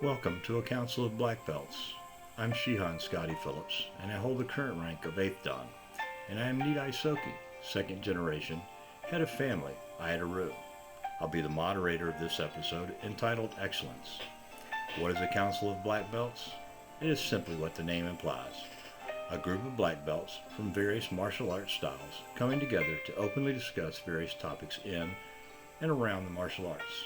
Welcome to a Council of Black Belts. I'm Shihan Scotty Phillips, and I hold the current rank of 8th Dan, and I am Nidai Soki, second generation, head of family, Aido-Ryu. I'll be the moderator of this episode entitled Excellence. What is a Council of Black Belts? It is simply what the name implies. A group of black belts from various martial arts styles coming together to openly discuss various topics in and around the martial arts.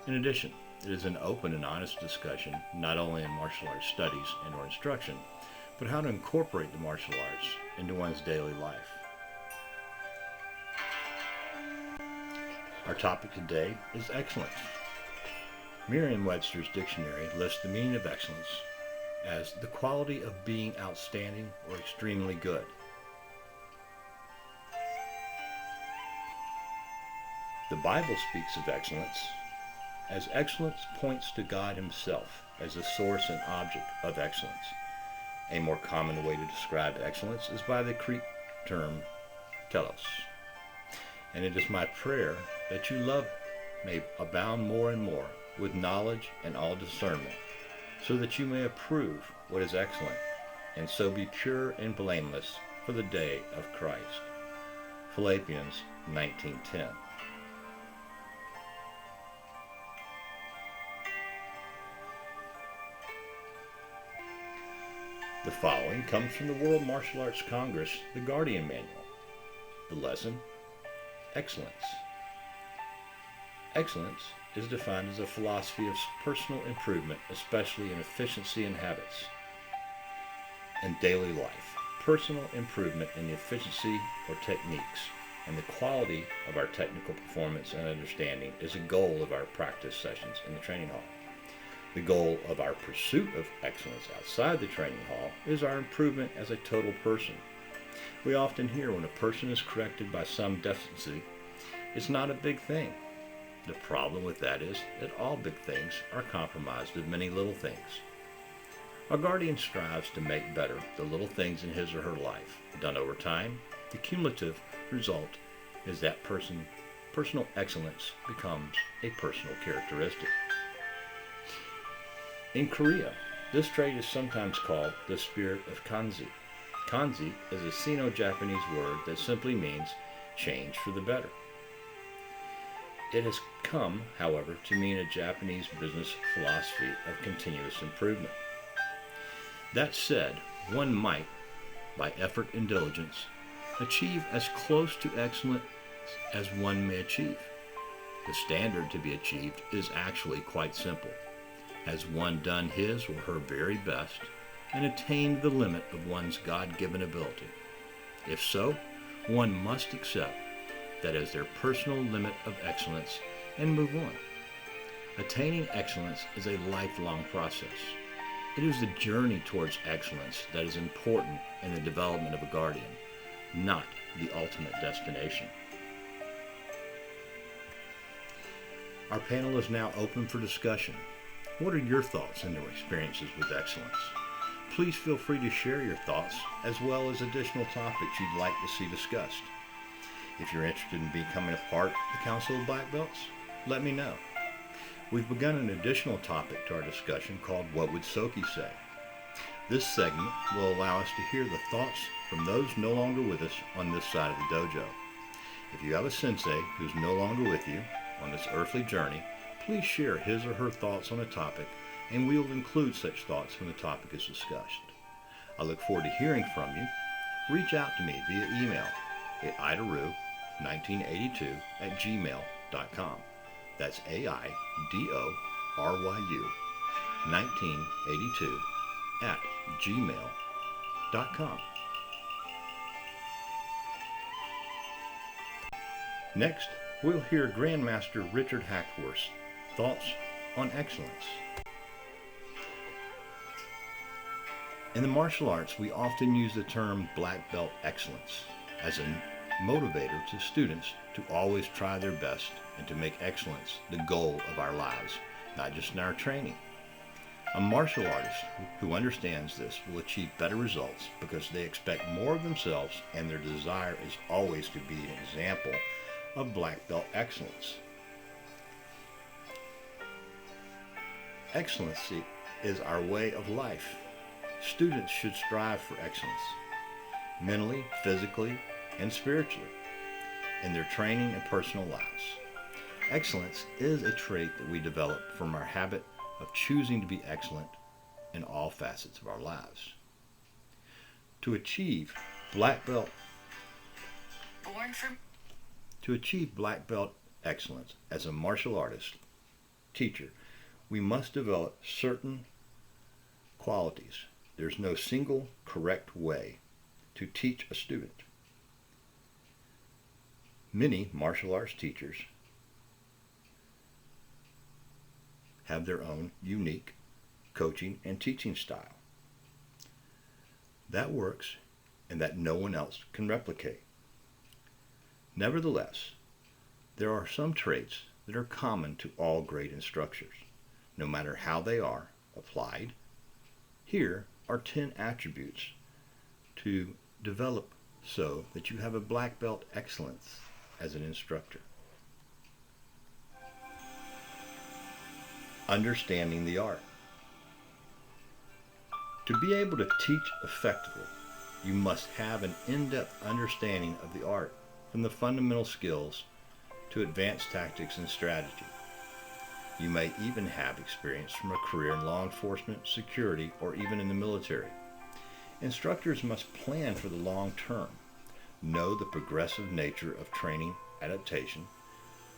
In addition, it is an open and honest discussion not only in martial arts studies and or instruction, but how to incorporate the martial arts into one's daily life. Our topic today is excellence. Merriam-Webster's dictionary lists the meaning of excellence as the quality of being outstanding or extremely good. The Bible speaks of excellence as excellence points to God Himself as the source and object of excellence. A more common way to describe excellence is by the Greek term telos. And it is my prayer that you love may abound more and more with knowledge and all discernment, so that you may approve what is excellent, and so be pure and blameless for the day of Christ. Philippians 19:10. The following comes from the World Martial Arts Congress, the Guardian Manual. The lesson, excellence. Excellence is defined as a philosophy of personal improvement, especially in efficiency and habits. In daily life, personal improvement in the efficiency or techniques and the quality of our technical performance and understanding is a goal of our practice sessions in the training hall. The goal of our pursuit of excellence outside the training hall is our improvement as a total person. We often hear when a person is corrected by some deficiency, it's not a big thing. The problem with that is that all big things are compromised of many little things. A guardian strives to make better the little things in his or her life. Done over time, the cumulative result is that personal excellence becomes a personal characteristic. In Korea, this trait is sometimes called the spirit of kanji. Kanji is a Sino-Japanese word that simply means change for the better. It has come, however, to mean a Japanese business philosophy of continuous improvement. That said, one might, by effort and diligence, achieve as close to excellence as one may achieve. The standard to be achieved is actually quite simple. Has one done his or her very best and attained the limit of one's God-given ability? If so, one must accept that as their personal limit of excellence and move on. Attaining excellence is a lifelong process. It is the journey towards excellence that is important in the development of a guardian, not the ultimate destination. Our panel is now open for discussion. What are your thoughts and your experiences with excellence? Please feel free to share your thoughts as well as additional topics you'd like to see discussed. If you're interested in becoming a part of the Council of Black Belts, let me know. We've begun an additional topic to our discussion called What Would Soki Say? This segment will allow us to hear the thoughts from those no longer with us on this side of the dojo. If you have a sensei who's no longer with you on this earthly journey, please share his or her thoughts on a topic, and we will include such thoughts when the topic is discussed. I look forward to hearing from you. Reach out to me via email at aidoru1982@gmail.com. That's AIDORYU 1982@gmail.com. Next, we'll hear Grandmaster Richard Hackworth's thoughts on excellence. In the martial arts, we often use the term black belt excellence as a motivator to students to always try their best and to make excellence the goal of our lives, not just in our training. A martial artist who understands this will achieve better results because they expect more of themselves, and their desire is always to be an example of black belt excellence. Excellency is our way of life. Students should strive for excellence, mentally, physically, and spiritually, in their training and personal lives. Excellence is a trait that we develop from our habit of choosing to be excellent in all facets of our lives. To achieve black belt Born from To achieve black belt excellence as a martial artist teacher, we must develop certain qualities. There's no single correct way to teach a student. Many martial arts teachers have their own unique coaching and teaching style that works and that no one else can replicate. Nevertheless, there are some traits that are common to all great instructors, no matter how they are applied. Here are 10 attributes to develop so that you have a black belt excellence as an instructor. Understanding the art. To be able to teach effectively, you must have an in-depth understanding of the art, from the fundamental skills to advanced tactics and strategy. You may even have experience from a career in law enforcement, security, or even in the military. Instructors must plan for the long term, know the progressive nature of training adaptation,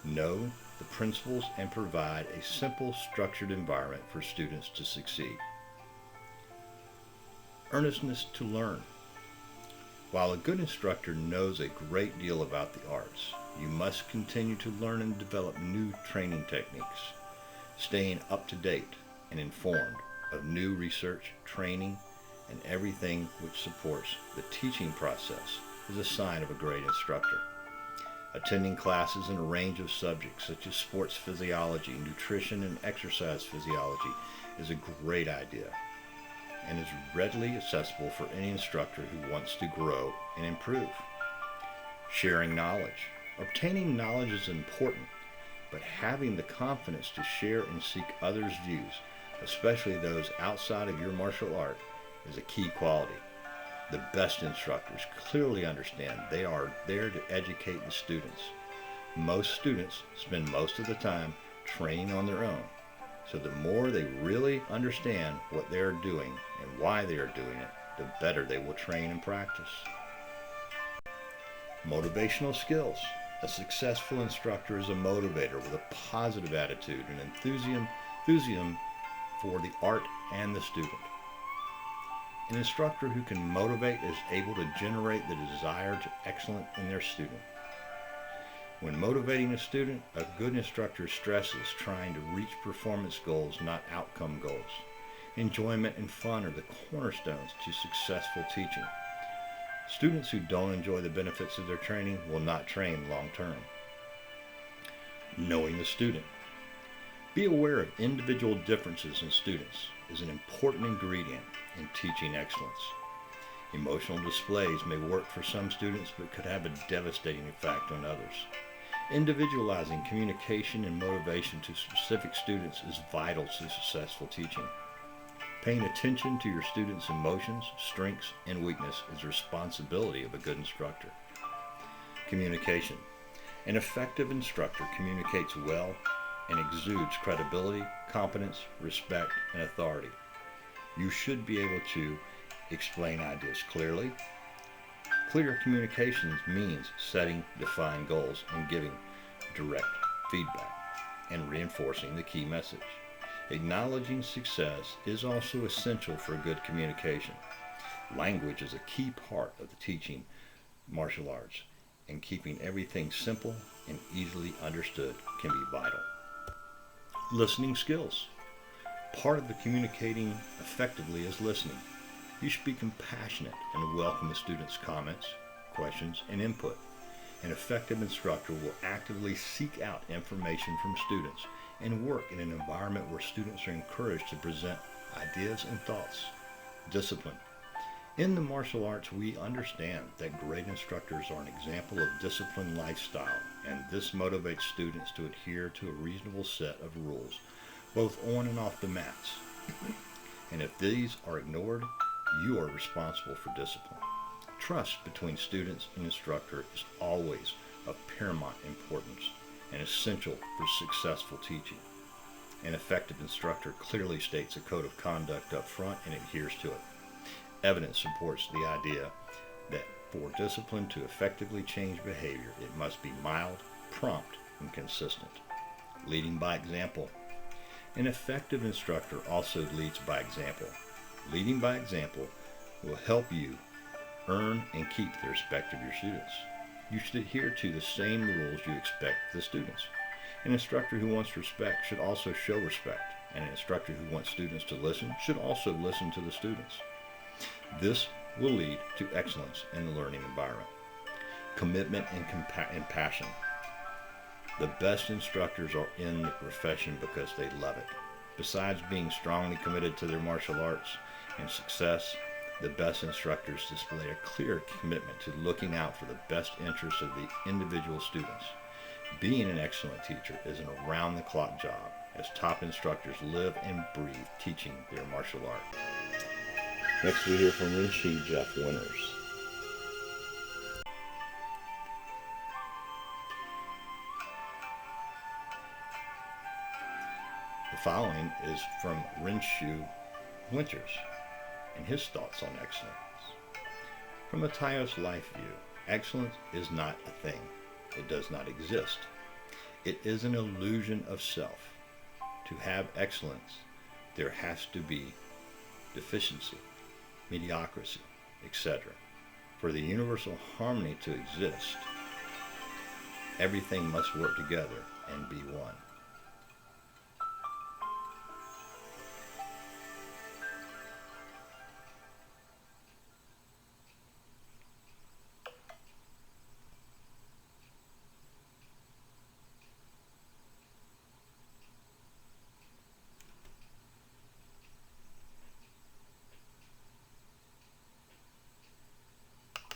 know the principles, and provide a simple, structured environment for students to succeed. Earnestness to learn. While a good instructor knows a great deal about the arts, you must continue to learn and develop new training techniques, staying up to date and informed of new research, training, and everything which supports the teaching process is a sign of a great instructor. Attending classes in a range of subjects such as sports physiology, nutrition, and exercise physiology is a great idea and is readily accessible for any instructor who wants to grow and improve. Sharing knowledge. Obtaining knowledge is important, but having the confidence to share and seek others' views, especially those outside of your martial art, is a key quality. The best instructors clearly understand they are there to educate the students. Most students spend most of the time training on their own, so the more they really understand what they are doing and why they are doing it, the better they will train and practice. Motivational skills. A successful instructor is a motivator with a positive attitude and enthusiasm for the art and the student. An instructor who can motivate is able to generate the desire to excellence in their student. When motivating a student, a good instructor stresses trying to reach performance goals, not outcome goals. Enjoyment and fun are the cornerstones to successful teaching. Students who don't enjoy the benefits of their training will not train long term. Knowing the student. Be aware of individual differences in students is an important ingredient in teaching excellence. Emotional displays may work for some students but could have a devastating effect on others. Individualizing communication and motivation to specific students is vital to successful teaching. Paying attention to your students' emotions, strengths, and weakness is the responsibility of a good instructor. Communication. An effective instructor communicates well and exudes credibility, competence, respect, and authority. You should be able to explain ideas clearly. Clear communications means setting defined goals and giving direct feedback and reinforcing the key message. Acknowledging success is also essential for good communication. Language is a key part of the teaching martial arts, and keeping everything simple and easily understood can be vital. Listening skills. Part of the communicating effectively is listening. You should be compassionate and welcome a student's comments, questions, and input. An effective instructor will actively seek out information from students and work in an environment where students are encouraged to present ideas and thoughts. Discipline. In the martial arts, we understand that great instructors are an example of disciplined lifestyle, and this motivates students to adhere to a reasonable set of rules, both on and off the mats. And if these are ignored, you are responsible for discipline. Trust between students and instructor is always of paramount importance and essential for successful teaching. An effective instructor clearly states a code of conduct up front and adheres to it. Evidence supports the idea that for discipline to effectively change behavior, it must be mild, prompt, and consistent. Leading by example. An effective instructor also leads by example. Leading by example will help you earn and keep the respect of your students. You should adhere to the same rules you expect the students. An instructor who wants respect should also show respect, and an instructor who wants students to listen should also listen to the students. This will lead to excellence in the learning environment. Commitment and passion. The best instructors are in the profession because they love it. Besides being strongly committed to their martial arts and success, the best instructors display a clear commitment to looking out for the best interests of the individual students. Being an excellent teacher is an around-the-clock job, as top instructors live and breathe teaching their martial art. Next we hear from Rinshi Jeff Winters. The following is from Rinshi Winters and his thoughts on excellence. From a Taoist life view, excellence is not a thing. It does not exist. It is an illusion of self. To have excellence, there has to be deficiency, mediocrity, etc. For the universal harmony to exist, everything must work together and be one.